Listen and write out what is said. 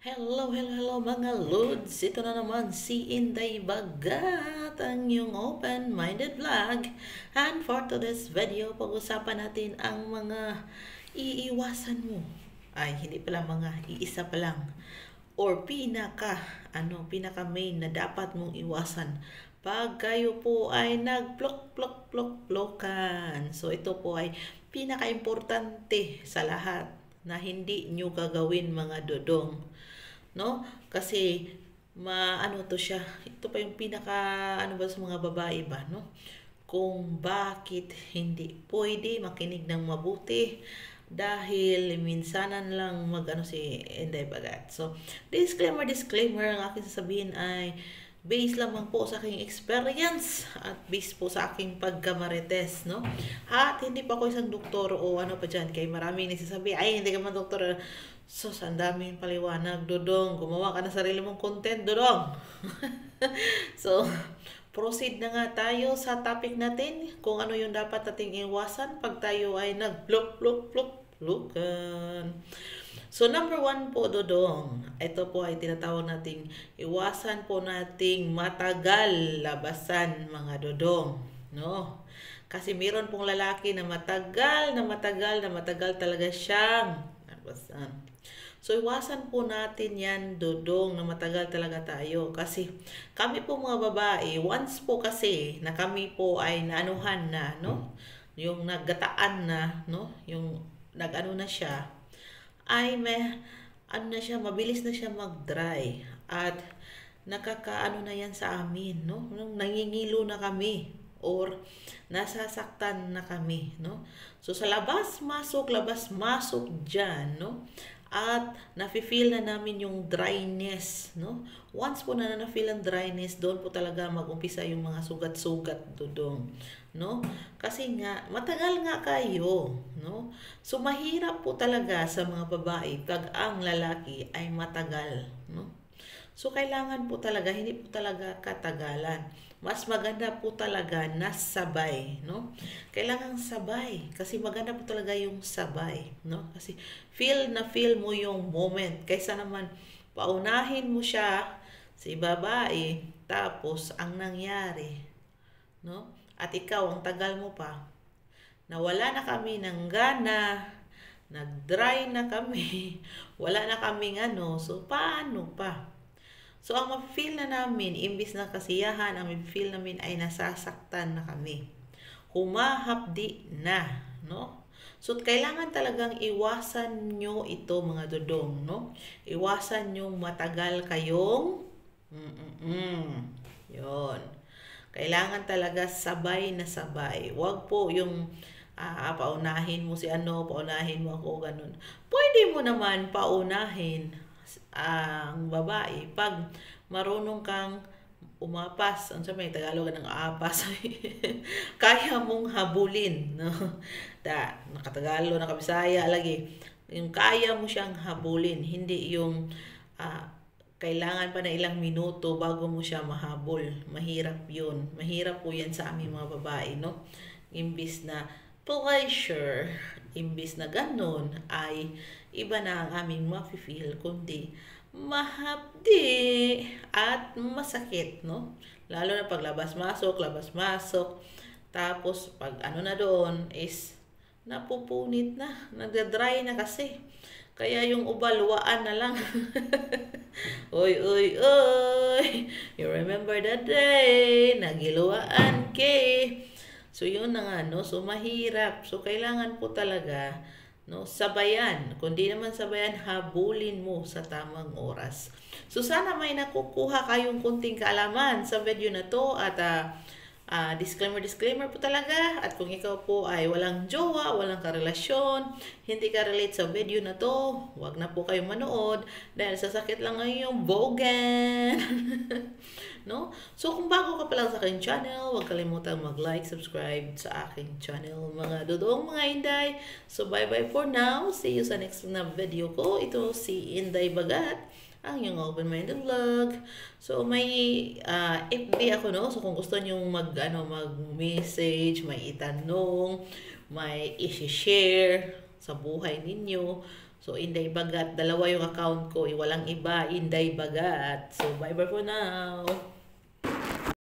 Hello mga Lods! Ito na naman si Inday Bagat, ang iyong open-minded vlog. And for today's video, pag-usapan natin ang mga iiwasan mo. Ay, hindi pala mga, iisa pa lang. Or pinaka main na dapat mong iwasan pag kayo po ay nag-plok-plok-plok-plokan. So ito po ay pinaka-importante sa lahat na hindi nyo gagawin mga dodong, no? Kasi maano to siya. Ito pa yung pinaka ano ba sa mga babae ba, no? Kung bakit hindi pwede makinig ng mabuti dahil minsanan lang magano si Inday Bagat. So, disclaimer, ang aking sasabihin ay based lamang po sa aking experience at based po sa aking pagkamarites, no? At hindi pa ako isang doktor o ano pa dyan, kay maraming nagsasabi, ay hindi ka man doktor. So, ang daming paliwanag, Dodong. Gumawa ka na sarili mong content, Dodong. So, proceed na nga tayo sa topic natin, kung ano yung dapat nating iwasan pag tayo ay nag-plok-plok-plok-plokan. So, number 1 po, Dodong. Ito po ay tinatawag nating iwasan po nating matagal labasan, mga Dodong. No? Kasi meron pong lalaki na matagal talaga siyang labasan. So, iwasan po natin yan, Dodong, na matagal talaga tayo. Kasi kami po mga babae, once po kasi na kami po ay naanuhan na, no? Yung naggataan na, no? Yung nag-ano na siya, ay ano na siya, mabilis na siya mag-dry. At nakakaano na yan sa amin, no? Nangingilo na kami or nasasaktan na kami, no? So sa labas masok diyan, no? At nafe-feel na namin yung dryness, no? Once po na na-feel ang dryness, doon po talaga mag-umpisa yung mga sugat-sugat, Dodong, no? Kasi nga matagal nga kayo, no? So mahirap po talaga sa mga babae pag ang lalaki ay matagal, no? So kailangan po talaga, hindi po talaga katagalan. Mas maganda po talaga na sabay, no? Kailangan sabay kasi maganda po talaga yung sabay, no? Kasi feel mo yung moment kaysa naman paunahin mo siya si babae tapos ang nangyari, no? At ikaw ang tagal mo pa. Nawala na kami ng gana, nag-dry na kami, wala na kaming ano, so paano pa? So, ang ma-feel na namin, imbis na kasiyahan, ang ma-feel namin ay nasasaktan na kami. Humahapdi na, no? So, kailangan talagang iwasan nyo ito, mga dodong, no? Iwasan nyo matagal kayong, yon. Kailangan talaga sabay na sabay. Huwag po yung paunahin mo si ano, paunahin mo ako, ganun. Pwede mo naman paunahin ang babae pag marunong kang umapas. Ang sabi, Tagalog ng apas. Kaya mong habulin, no? Nakatagalog, nakabisaya lagi. Yung kaya mo siyang habulin, hindi yung kailangan pa na ilang minuto bago mo siya mahabol. Mahirap yun. Mahirap po yan sa aming mga babae, no? Imbis na pleasure, imbis na ganun, ay iba na ang aming mafe-feel, kundi mahapdi at masakit, no? Lalo na pag labas-masok. Tapos, pag ano na doon is napupunit na, nagda-dry na kasi. Kaya yung ubaluan na lang. Oy, you remember that day, nagiluwaan ke. So, yun na nga, no? So, mahirap. So, kailangan po talaga, no, sabayan. Kung di naman sabayan, habulin mo sa tamang oras. So, sana may nakukuha kayong kunting kaalaman sa video na to. At disclaimer po talaga. At kung ikaw po ay walang jowa, walang karelasyon, hindi ka relate sa video na to, wag na po kayong manood dahil sasakit lang ngayon yung bogan. No? So, kung bago ka pa lang sa aking channel, huwag kalimutang mag-like, subscribe sa aking channel, mga dodong, mga inday. So, bye-bye for now. See you sa next na video ko. Ito si Inday Bagat, ang yung open-minded vlog. So, may FB ako, no? So, kung gusto nyo mag-message, may itanong, may i-share sa buhay ninyo. So, Inday Bagat. Dalawa yung account ko. Walang iba. Inday Bagat. So, bye-bye for now.